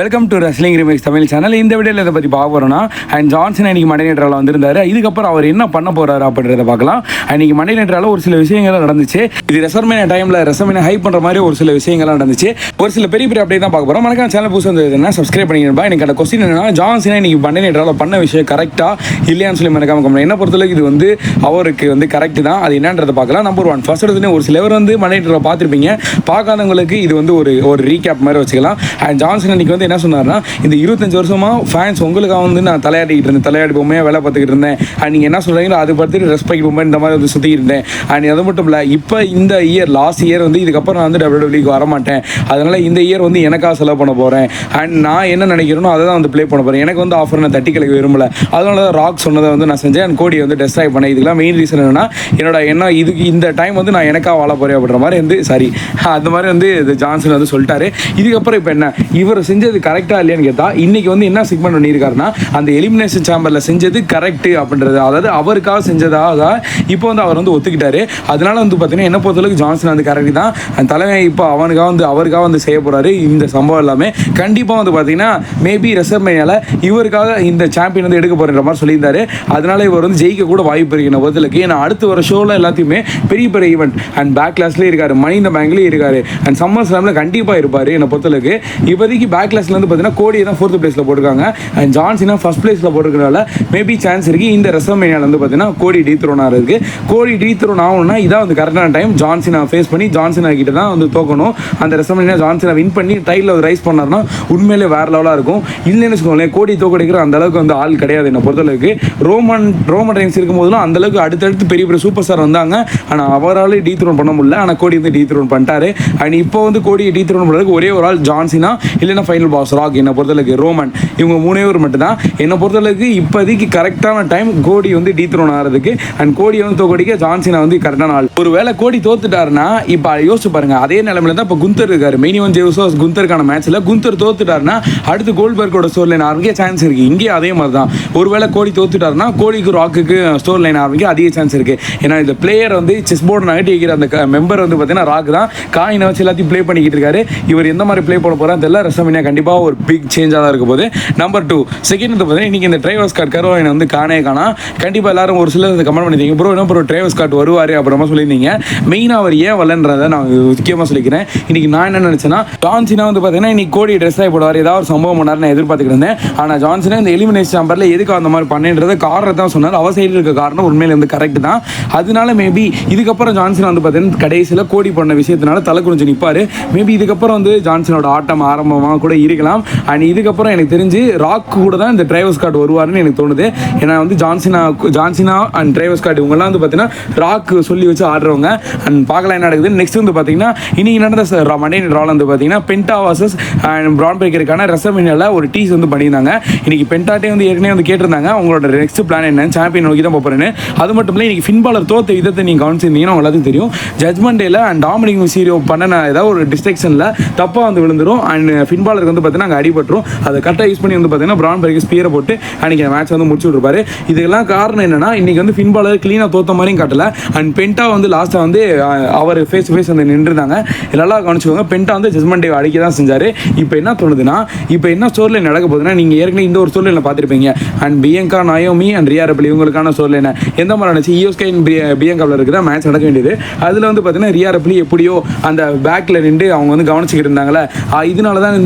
Welcome to wrestling remix Tamil channel. இந்த வீடியோவில் இதை பற்றி பார்க்க போகிறோம்னா, அண்ட் ஜான்சன் அன்றைக்கி மண்டே நைட்ராவில் வந்திருந்தார். இதுக்கப்புறம் அவர் என்ன பண்ண போகிறாரு அப்படின்றத பார்க்கலாம். அன்றைக்கி மண்டே நைட்ராவில் ஒரு சில விஷயங்கள் நடந்துச்சு. இது ரெசல்மேனியா டைமில் ரெசல்மேனியா ஹைப் பண்ணுற மாதிரி ஒரு சில விஷயங்கள்லாம் நடந்துச்சு. ஒரு சில பெரிய பெரிய அப்டேட் தான் பார்க்க போகிறோம். மறக்காம சேனல் புதுசாக வந்ததுன்னா சப்ஸ்கிரைப் பண்ணிக்கிறப்பா. எனக்கு அந்த கொஸ்டின் என்னன்னா, ஜான்சன் இன்றைக்கி மண்டே நைட்ராவில் பண்ண விஷயம் கரெக்டாக இல்லையான்னு சொல்லி மறக்காம கம்மி. என்ன பொறுத்தளவுக்கு இது வந்து அவருக்கு கரெக்ட் தான். அது என்னன்றதை பார்க்கலாம். நம்பர் 1, ஃபர்ஸ்ட் எடுத்துன்னு ஒரு சிலவர் மண்டே நைட்ராவில் பார்த்துருப்பீங்க. பார்க்காதவங்களுக்கு இது ஒரு ரீகேப் மாதிரி வச்சுக்கலாம். அண்ட் ஜான்சன் அன்றைக்கி என்ன சொன்னார்னா, இந்த 25 வருஷமாக ஃபேன்ஸ் உங்களுக்காக நான் தலையாடிக்கிட்டு இருந்தேன், தலையாடி பொம்மையாக வேலை பார்த்துக்கிட்டு இருந்தேன். அண்ட் நீங்கள் என்ன சொல்கிறீங்களோ அது பார்த்துட்டு ரெஸ்பெக்ட் பொம்மை இந்த மாதிரி சுற்றிக்கிட்டு இருந்தேன். அண்ட் அது மட்டும் இல்லை, இப்போ இந்த லாஸ்ட் இயர் இதுக்கப்புறம் நான் WWE வரமாட்டேன். அதனால் இந்த இயர் எனக்காக செலவு பண்ண போகிறேன். அண்ட் நான் என்ன நினைக்கிறேனோ அதை தான் ப்ளே பண்ண போகிறேன். எனக்கு ஆஃபர் நான் தட்டி கலைக்க விரும்பல. அதனால தான் ராக் சொன்னதை நான் செஞ்சேன். அண்ட் கோடியை டெஸ்ட்ராய் பண்ணேன். இதுக்கெல்லாம் மெயின் ரீசன் என்னன்னா, என்ன இதுக்கு இந்த டைம் நான் எனக்காக வாழ போகிறேன் அப்படின்ற மாதிரி அந்த மாதிரி ஜான்சன் சொல்லிட்டாரு. இதுக்கப்புறம் இப்போ என்ன இவர் செஞ்சது கரெக்டாக இல்லையான்னு கேட்டால், இன்றைக்கி என்ன சிக்மெண்ட் பண்ணியிருக்காருன்னா, அந்த எலிமினேஷன் சேம்பரில் செஞ்சது கரெக்டு அப்படின்றது, அதாவது அவருக்காக செஞ்சதாக இப்போ அவர் ஒத்துக்கிட்டாரு. அதனால பார்த்தீங்கன்னா என்ன பொறுத்தளவுக்கு ஜான்சன் கரெக்ட் தான். அந்த தலைமை இப்போ அவருக்காக செய்ய போகிறாரு. இந்த சம்பவம் எல்லாமே கண்டிப்பாக பார்த்தீங்கன்னா மேபி ரெசல்மேனியாவில் இவருக்காக இந்த சாம்பியன் எடுக்க போகிற மாதிரி சொல்லியிருந்தாரு. அதனால இவர் ஜெயிக்க கூட வாய்ப்பு இருக்கு என்ன பொறுத்தளவுக்கு. ஏன்னா அடுத்து வர ஷோவில் எல்லாத்தையுமே பெரிய பெரிய ஈவெண்ட் அண்ட் பேக்லாஸ்லேயே இருக்காரு, மணி இந்த பேங்க்லேயே இருக்காரு, அண்ட் சம்மர் ஸ்லாமில் கண்டிப்பாக இருப்பார் என்னை பொறுத்தளவுக்கு. இப்போதைக்கு பேக்லாஸ்ல பார்த்தீங்கன்னா கோடியை தான் 4th பிளேஸில் போட்டிருக்காங்க. அண்ட் ஜான்சனா ஃபர்ஸ்ட் பிளேஸில் போட்டிருக்கனால மேபி சான்ஸ் இருக்குது இந்த ரெசல்மேனியாவில் பார்த்தீங்கன்னா கோடி டீத்ரோன் ஆகிறதுக்கு. கோடி டீத்ரோன் ஆகணும்னா இதான் கரெக்டான டைம். ஜான்சனா ஃபேஸ் பண்ணி ஜான்சனா கிட்ட தான் தோக்கணும். அந்த ரெசல்மேனியா ஜான்சனா வின் பண்ணி டைட்டில் ரைஸ் பண்ணார்னா உண்மையிலே வேற லெவலாக இருக்கும். இல்லைன்னு வச்சுக்கோங்களேன், கோடி தோக்கடிக்கிற அந்த அளவுக்கு ஆள் கிடையாது என்னை பொறுத்தளவுக்கு. ரோமன் ரைன்ஸ் இருக்கும் போதெல்லாம் அந்த அளவுக்கு அடுத்தடுத்து பெரிய பெரிய சூப்பர் ஸ்டார் வந்தாங்க. ஆனால் அவரால் டீத்ரோன் பண்ண முடியல. ஆனால் கோடி டீத்ரோன் பண்ணிட்டாரு. அண்ட் இப்போ கோடியை டீத்ரோன் பண்ணுறதுக்கு ஒரே ஒரு ஆள் ஜான்சனா, இல்லைன்னா ஃபைனல் பாஸ் ராக். என்னை பொறுத்தளவுக்கு ரோமன், இவங்க 3 பேர் மட்டும்தான். என்னை பொறுத்தளவுக்கு இப்போதைக்கு கரெக்டான டைம் கோடி டீத்ரோன் ஆகிறதுக்கு. அண்ட் கோடியை தோக்கடிக்க ஜான்சனா கரெக்டான ஆள். ஒரு வேளை கோடி தோத்துட்டாருன்னா இப்போ யோசிச்சு பாருங்க, அதே நிலைமையில தான் இப்போ குந்தர் இருக்காரு. மெயின் இவென்ட் ஜேவர்ஸ் குந்தருக்கான மேட்ச்சில் குந்தர் தோத்துட்டாருன்னா அடுத்து கோல்ட்பர்க்கோட ஸ்டோர் லைன் ஆரம்பிக்க சான்ஸ் இருக்குது. இங்கே அதே மாதிரி தான். ஒருவேளை கோடி தோத்துட்டாருன்னா கோடிக்கு ராக்குக்கு ஸ்டோர் லைன் ஆரம்பிக்க அதிக சான்ஸ் இருக்குது. ஏன்னா இந்த பிளேயர் செஸ் போர்டு நகட்டி வைக்கிற அந்த மெம்பர் பார்த்தீங்கன்னா ராக் தான். காயினை வச்சு எல்லாத்தையும் ப்ளே பண்ணிக்கிட்டு இருக்காரு. இவர் எந்த மாதிரி ப்ளே பண்ண போகிறார் தெரியல. ரெசல்மேனியா கண்டிப்பாக ஒரு பிக் சேஞ்சாக தான் இருக்க போது. நம்பர் 2, செகண்ட் பார்த்தீங்கன்னா இன்றைக்கி இந்த டிரைவர்ஸ் கார்டு கரோனை காணே காணாம். கண்டிப்பாக எல்லாரும் ஒரு சிலர் கமெண்ட் பண்ணியிருந்தீங்க, ப்ரோ என்ன ப்ரோ டிரைவர்ஸ் கார்டு வருவார் அப்புறமா சொல்லியிருந்தீங்க. மெயினாக அவர் ஏன் வரலன்றதை நான் முக்கியமாக சொல்லிக்கிறேன். இன்றைக்கி நான் என்ன நினச்சேன்னா, ஜான்சனா பார்த்தீங்கன்னா இன்றைக்கி கோடி ட்ரெஸ் ஆகி போடுவார், ஏதாவது ஒரு சம்பவம் பண்ணார் நான் எதிர்பார்த்துக்கிட்டு இருந்தேன். ஆனால் ஜான்சனா இந்த எலிமினேஷன் சாம்பரில் எதுக்கு அந்த மாதிரி பண்ணுன்றது காரணம் தான் சொன்னார். அவர் சைடில் இருக்க காரணம் உண்மையில கரெக்ட் தான். அதனால மேபி இதுக்கப்புறம் ஜான்சன் பார்த்தீங்கன்னா கடைசியில் கோடி பண்ண விஷயத்தினால தலை குறிஞ்சு நிற்பார். மேபி இதுக்கப்புறம் ஜான்சனோட ஆட்டம் ஆரம்பமாக கூட இருக்கலாம். அண்ட் இதுக்கப்புறம் எனக்கு தெரிஞ்சு ராக் கூட தான் இந்த டிரைவர்ஸ் கார்டு வருவாருன்னு எனக்கு தோணுது. ஏன்னா ஜான்சனா அண்ட் டிரைவர்ஸ் கார்டு இவங்கெல்லாம் பார்த்தீங்கன்னா ராக் சொல்லி வச்சு ஆடுறவங்க. அண்ட் பார்க்கலாம் என்ன நடக்குது. நெக்ஸ்ட் பார்த்தீங்கன்னா இன்னைக்கு நடந்த மண்டே ரால் பார்த்தீங்கன்னா பென்டா வர்சஸ் அண்ட் பிரான் பிரேக்கருக்கான ரெசல்மேனியாவில் ஒரு டீஸ் பண்ணியிருந்தாங்க. இன்னைக்கு பென்டாட்டே ஏற்கனவே கேட்டிருந்தாங்க உங்களோட நெக்ஸ்ட் பிளான் என்ன, சாம்பியன் நோக்கி தான் போகிறேன்னு. அது மட்டும் இல்லை, இன்னைக்கு ஃபின்பாலர் தோத்த விதத்தை நீங்கள் கவனிச்சிருந்தீங்கன்னா எல்லாத்துக்கும் தெரியும். ஜட்மெண்ட் டேல அண்ட் டாமினிக் மிஸ்டீரியோ பண்ண ஏதாவது ஒரு டிஸ்ட்ரக்ஷனில் தப்பாக விழுந்துரும். அண்ட் ஃபின்பாலருக்கு பார்த்தீங்கன்னா அங்கே அடிபட்டுரும். அதை கரெக்டாக யூஸ் பண்ணி பார்த்தீங்கன்னா பிரான் பிரேக்கர் ஸ்பியரை போட்டு அன்றைக்கி மேட்ச் முடிச்சு விட்டுருப்பாரு. இதுக்கெல்லாம் காரணம் என்னன்னா, இன்னைக்கு ஃபின்பாலர் க்ளீனாக தோத்த மாதிரியும் காட்டல. அண்ட் பென்டா லாஸ்ட்டாக அவர் ஃபேஸ் டு ஃபேஸ் நின்றுருந்தாங்க. இதெல்லாம் கவனிச்சுக்கோங்க. பென்டா ஜட்மெண்ட் டே அடிக்க தான் செஞ்சார். இப்போ என்ன தோணுதுன்னா, இப்போ என்ன ஸ்டோர் லைன் நடக்க போகுதுன்னா, நீங்கள் ஏற்கனவே இந்த ஒரு ஸ்டோர் லைனில் பார்த்துருப்பீங்க. And Bianca, Naomi and Rhea Ripley இவங்களுக்கான ஸ்டோர் லைனை எந்த மாதிரி நினச்சி ஈயோஸ்கை பியங்காவில் இருக்கிற மேட்ச் நடக்க வேண்டியது. அதில் பார்த்தீங்கன்னா ரியா ரெப்லி எப்படியோ அந்த பேக்கில் நின்று அவங்க கவனிச்சுக்கிட்டு இருந்தாங்களே, இதனால தான்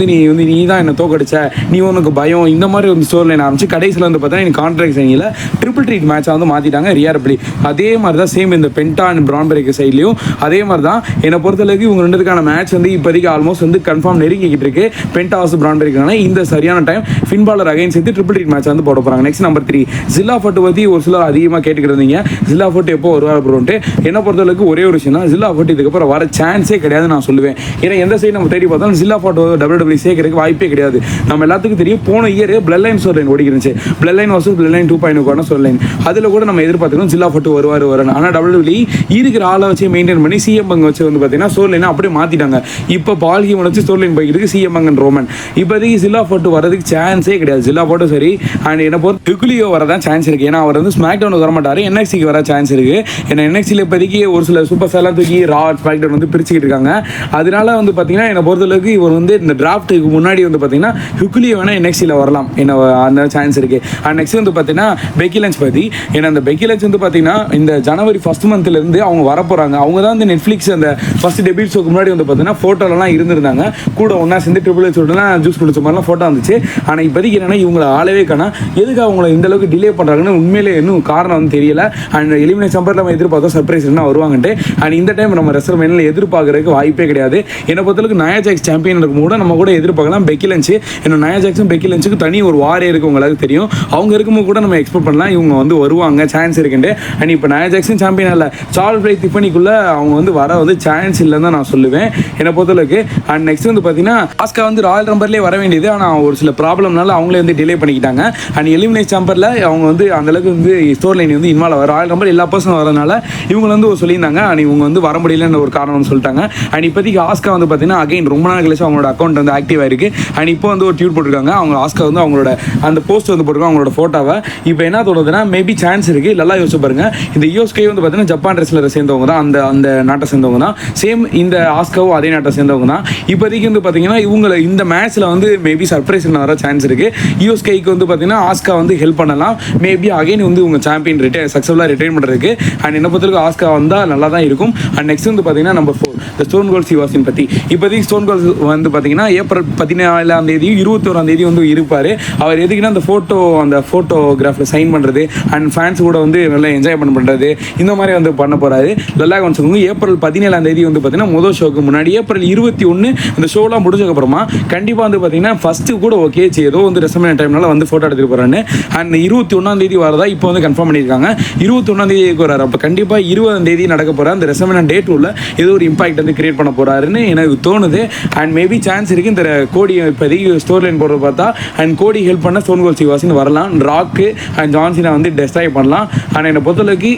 நீ தான் என்னை தோக்கடிச்ச, நீ உனக்கு பயம், இந்த மாதிரி ஸ்டோர் லைன் ஆரம்பிச்சு கடைசியில் பார்த்தீங்கன்னா கான்ட்ராக்ட் சைனில் ட்ரிபிள் ட்ரீட் மேட்சை மாற்றிட்டாங்க ரியா ரெப்லி. அதே மாதிரி தான் சேம் இந்த பென்டா அண்ட் பிரான் பிரேக்கர் சைட்லையும் அதே மாதிரி தான். என்னை பொறுத்தளவுக்கு இவங்க ரெண்டுக்கான மேட்ச் இப்போதைக்கு ஆல்மோஸ்ட் கன்ஃபார்ம் நெருங்கிக்கிட்டு இருக்கு. பென்டா வர்சஸ் பிரான் பிரேக்கர்னால இந்த சரியான டைம் ஃபின்பாலர் அகைன் சேர்த்து ட்ரிபிள் ட்ரீட் மேட்ச் போட போகிறாங்க. நெக்ஸ்ட் நம்பர் 3, ஜில்லா ஃபோர்ட் பற்றி ஒரு சிலர் அதிகமாக கேட்டுக்கிட்டு இருந்தீங்க. ஜில்லா ஃபோர்ட் எப்போ வருவார் ப்ரோன்ட்டு. என்ன பொறுத்தளவுக்கு ஒரே ஒரு விஷயம் தான், ஜில்லா ஃபோர்ட் இதுக்கப்புறம் வர சான்ஸே கிடையாது நான் சொல்லுவேன். ஏன்னா எந்த சைடு நம்ம தேடி பார்த்தாலும் ஜில்லா ஃபோர்ட் WWE சேர்க்கறதுக்கு வாய்ப்பே கிடையாது. நம்ம எல்லாத்துக்கும் தெரியும், போன year bloodline storyline ஓடிக்கிருந்துச்சு. Bloodline versus bloodline 2.0 storyline. அதில் கூட நம்ம எதிர்பார்த்துக்கணும் ஜில்லா ஃபோர்ட் வருவார். ஆனால் WWE இருக்கிற ஆளை வச்சு மெயின்டைன் பண்ணி சிஎம் பங்கு வச்சு பார்த்தீங்கன்னா ஸ்டோர் லைனை அப்படியே மாற்றிட்டாங்க. இப்போ பால்கி வச்சு ஸ்டோர் லைன் போய்க்கு சிஎம் பங்கன் ரோமன். இப்போதைக்கு ஜில்லா ஃபோர்ட் வரதுக்கு சான்ஸே கிடையாது. ஜில்லா ஃபோர்ட்டும் சரி. அண்ட் என்ன பொறுத்த டுகுலியோ வரதான் சான்ஸ் இருக்குது. ஏன்னா அவர் ஸ்மாக் டவுனுக்கு வர மாட்டார், NXTக்கு வர சான்ஸ் இருக்குது. ஏன்னா NXTயில் இப்போதைக்கு ஒரு சில சூப்பர் ஸ்டார்லாம் தூக்கி ரா ஸ்மாக் டவுன் பிரிச்சுக்கிட்டு இருக்காங்க. அதனால பார்த்தீங்கன்னா என்னை பொறுத்தளவுக்கு இவர் இந்த டிராஃப்ட்டுக்கு முன்னாடி முன்னாடி வந்து பார்த்தீங்கன்னா ஹுக்குலியை வேணால் NXT வரலாம் என்ன அந்த சான்ஸ் இருக்குது. அண்ட் நெக்ஸ்ட் வந்து பார்த்தீங்கன்னா பெக்கி லஞ்ச் பற்றி, ஏன்னா அந்த பெக்கி லஞ்ச் வந்து பார்த்தீங்கன்னா இந்த ஜனவரி ஃபர்ஸ்ட் மந்த்லேருந்து அவங்க வரப்போகிறாங்க. அவங்க தான் வந்து நெட்ஃப்ளிக்ஸ் அந்த ஃபர்ஸ்ட் டெபியூட் ஷோக்கு முன்னாடி வந்து பார்த்தீங்கன்னா ஃபோட்டோலலாம் இருந்திருந்தாங்க, கூட ஒன்றா சேர்ந்து ட்ரிபிள் சொல்லிட்டுலாம் ஜூஸ் குடிச்ச மாதிரிலாம் ஃபோட்டோ வந்துச்சு. ஆனால் இப்போதைக்கு என்னன்னா இவங்களை ஆளவே காணா. எதுக்கு அவங்கள இந்த அளவுக்கு டிலே பண்ணுறாங்கன்னு உண்மையிலே இன்னும் காரணம் வந்து தெரியல. அண்ட் எலிமினேட் சம்பர் நம்ம எதிர்பார்த்தோம் சர்ப்ரைஸ் என்ன வருவாங்கன்ட்டு. அண்ட் இந்த டைம் நம்ம ரெஸ்லர்மேனியில் எதிர்பார்க்கறதுக்கு வாய்ப்பே கிடையாது. என்னை பொறுத்தளவுக்கு நயா ஜாக்ஸ் சாம்பியன் இருக்கும் கூட நம்ம கூட எதிர்பார்க்கலாம் பெக்கி லஞ்ச். ஏன்னா நயா ஜாக்ஸும் பெக்கி லஞ்சுக்கு தனி ஒரு வாரே இருக்குது, உங்களுக்கு தெரியும். அவங்க இருக்கும்போது கூட நம்ம எக்ஸ்பெக்ட் பண்ணலாம் இவங்க வந்து வருவாங்க, சான்ஸ் இருக்குன்ட்டு. அண்ட் இப்போ நயா ஜாக்ஸும் சாம்பியன் இல்லை, சார்ல்ஸ் பிளே டிஃபனிக்குள்ளே அவங்க வந்து வர வந்து சான்ஸ் இல்லைன்னு தான் நான் சொல்லுவேன் என்னை பொறுத்தளவுக்கு. அண்ட் நெக்ஸ்ட் வந்து பார்த்தீங்கன்னா ஆஸ்கா வந்து ராயல் ரம்பர்லேயே வர வேண்டியது, ஆனால் ஒரு சில ப்ராப்ளம்னால அவங்களே வந்து டிலே பண்ணிக்கிட்டாங்க. அண்ட் எலிமினேட் சாம்பரில் அவங்க வந்து அந்தளவுக்கு வந்து ஸ்டோர் லைன் வந்து இன்வால்வ் ஆகும். ராயல் ரம்பர் எல்லா பர்சனும் வரதுனால இவங்க வந்து சொல்லியிருந்தாங்க, அண்ட் இவங்க வந்து வர முடியலன்னு ஒரு காரணம்னு சொல்லிட்டாங்க. அண்ட் இப்போதைக்கு ஆஸ்கா வந்து பார்த்தீங்கன்னா அகைன் ரொம்ப நாள் கழிச்சு அவங்களோட அக்கௌண்ட் வந்து ஆக்டிவ் ஆயிருக்கு. அண்ட் இப்போ வந்து ஒரு ட்வீட் போட்டிருக்காங்க, அவங்க ஆஸ்கா வந்து அவங்களோட அந்த போஸ்ட் வந்து போட்டிருக்காங்க அவங்களோட ஃபோட்டோவை. இப்போ என்ன தோணுதுன்னா மேபி சான்ஸ் இருக்குது. நல்லா யோசிச்சு பாருங்க, இந்த யோஸ்கை வந்து பார்த்தீங்கன்னா ஜப்பான் ரெஸ்லரை சேர்ந்தவங்க தான், அந்த நாட்டை சேர்ந்தவங்க தான். சேம் இந்த ஆஸ்காவும் அதே நாட்டை சேர்ந்தவங்க தான். இப்போதைக்கு வந்து பார்த்தீங்கன்னா இவங்களை இந்த மேட்ச்சில் வந்து மேபி சர்ப்ரைஸ் வர சான்ஸ் இருக்குது. யூஎஸ்கைக்கு வந்து பார்த்தீங்கன்னா ஆஸ்கா வந்து ஹெல்ப் பண்ணலாம். மேபி அகைன் வந்து உங்கள் சாம்பியன் சக்ஸஸ்ஃபுல்லாக ரிட்டைன் பண்ணுறதுக்கு. அண்ட் என்ன பொறுத்தவரைக்கும் ஆஸ்கா வந்தால் நல்லா தான் இருக்கும். அண்ட் நெக்ஸ்ட் வந்து பார்த்தீங்கன்னா நம்பர் 4 இந்த ஸ்டோன் கோல்ட் சிவாசின் பற்றி. இப்போதைக்கு ஸ்டோன் கோல்ட் வந்து பார்த்தீங்கன்னா ஏப்ரல் 14ஆம் தேதியும் 21ஆம் தேதியும் வந்து இருப்பார். அவர் எதுக்குன்னா அந்த ஃபோட்டோகிராஃபில் சைன் பண்ணுறது அண்ட் ஃபேன்ஸ் கூட வந்து நல்லா என்ஜாய் பண்ணுறது இந்த மாதிரி வந்து பண்ண போகிறாரு. நல்லா கவனிச்சுக்கோங்க, ஏப்ரல் 17ஆம் தேதி வந்து பார்த்தீங்கன்னா முதல் ஷோக்கு முன்னாடி ஏப்ரல் 21 அந்த ஷோலாம் முடிஞ்சதுக்கப்புறமா கண்டிப்பாக வந்து பார்த்தீங்கன்னா ஃபஸ்ட்டு கூட ஓகே ஏதோ வந்து ரெஸ்லர்மேனியா டைம்னால வந்து ஃபோட்டோ எடுத்துட்டு போகிறான்னு. அண்ட் 21ஆம் தேதி வரதா இப்போ வந்து கன்ஃபார்ம் பண்ணியிருக்காங்க. 21ஆம் தேதி வராரு. அப்போ கண்டிப்பாக 20ஆம் தேதி நடக்க போகிற அந்த ரெஸ்லர்மேனியா டேட் உள்ள ஏதோ ஒரு இம்பாக்ட் வந்து கிரியேட் பண்ண போகிறாருன்னு எனக்கு தோணுது. அண்ட் மேபி சான்ஸ் இருக்குது இந்த கோடி இப்போதைக்கு ஸ்டோர் லைன் போடுறது பார்த்தா. அண்ட் கோடி ஹெல்ப் பண்ண ஸ்டோன் கோல்ட் சிவாசின்னு வரலாம். ராக்கு அண்ட் ஜான்சினா வந்து டெஸ்ட்ராய் பண்ணலாம். ஆனால் என்னை பொறுத்தளவுக்கு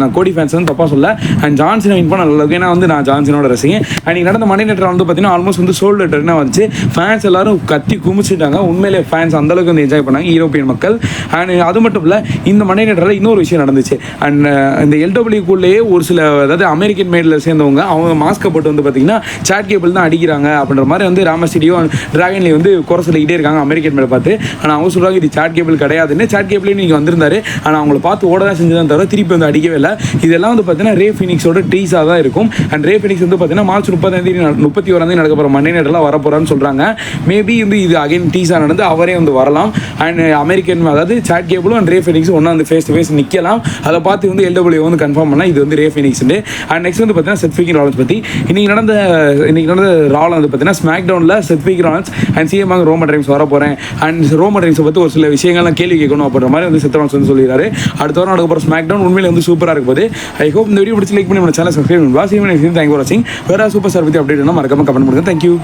நான் கோடி ஃபேன்ஸ் வந்து தப்பாக சொல்ல. அண்ட் ஜான்சினா வின் பண்ண நல்லது, ஏன்னா வந்து நான் ஜான்சினோட ரசிகன். அன்றைக்கி நடந்த மணி நேரத்தில் வந்து பார்த்தீங்கன்னா ஆல்மோஸ்ட் வந்து சோல்டு டர்னாக வந்துச்சு. ஃபேன்ஸ் எல்லாரும் கத்தி குமிச்சிட்டாங்க. உண்மையிலே ஃபேன்ஸ் அந்தளவுக்கு வந்து என்ஜாய் பண்ணாங்க யூரோப்பியன் மக்கள். அண்ட் அது மட்டும் இல்லை, இந்த மணி நேரத்தில் இன்னொரு விஷயம் நடந்துச்சு. அண்ட் இந்த எல்டபிள்யூக்குள்ளேயே ஒரு சில, அதாவது அமெரிக்கன் மேடில் சேர்ந்தவங்க அவங்க மாஸ்க்கை போட்டு வந்து பார்த்தீங்கன்னா சாட் கேபிள் தான் அடிக்கிறாங்க அப்படின்ற மாதிரி வந்து ராமஸ்டிடியோ டிராகன்லி வந்து குறை சொல்லிக்கிட்டே இருக்காங்க அமெரிக்கன் மேலே பார்த்து. ஆனால் அவங்க சொல்கிறாங்க இது சாட் கேபிள் கிடையாதுன்னு. சாட் கேபிள் நீங்கள் வந்திருந்தாரு, ஆனால் அவங்கள பார்த்து ஓட தான் செஞ்சு தான் தவிர திருப்பி வந்து அடிக்கவே இல்லை. இதெல்லாம் வந்து பார்த்தீங்கன்னா ரே ஃபினிக்ஸோட ட்ரீஸாக தான் இருக்கும். அண்ட் ரே ஃபினிக்ஸ் வந்து பார்த்தீங்கன்னா மார்ச் 31 நடக்க போகிற மண்டே நைட்டெல்லாம் வரப்போகிறான்னு சொல்கிறாங்க. மேபி வந்து இது அகைன் டீஸாக நடந்து அவரே வந்து வரலாம். அண்ட் அமெரிக்கன் அதாவது சாட் கேபிளும் அண்ட் ரே ஃபினிக்ஸும் ஒன்றா வந்து ஃபேஸ் டு ஃபேஸ் நிற்கலாம். அதை பார்த்து வந்து எல்டபிள்யூ வந்து கன்ஃபார்ம் பண்ணலாம் இது வந்து ரே ஃபினிக்ஸ்ண்டு. அண்ட் நெக்ஸ்ட் வந்து பார்த்தீங்கன்னா செத் ஃப்ரீக்கி ராலன்ஸ் பற்றி. இன்றைக்கி நடந்த ரால் வந்து பார்த்தீங்கன்னா ஸ்மாக் டவுனில் Seth freakin Rollins and CM Roman Reigns வர போகிறேன் அண்ட் ரோமன் ரெயின்ஸை பற்றி ஒரு சில விஷயங்கள்லாம் கேள்வி கேட்கணும் அப்படின்ற மாதிரி வந்து செத் ராலன்ஸ் வந்து சொல்லிடுறாரு. அடுத்த வாரம் நடக்க போகிற ஸ்மாக் டவுன் உண்மையிலே வந்து சூப்பராக இருக்கும் போது. ஐ ஹோப் இந்த வீடியோ பிடிச்சி லைக் பண்ணி நம்ம சேனல் சப்ஸ்கிரைப் பண்ணுவா. தேங்க் யூ ஃபார் வாட்சிங். வேறு சூப்பர் ஸ்டார் பற்றி அப்டேட் மறக்காம கமெண்ட் பண்ணுங்கள். தேங்க்யூ.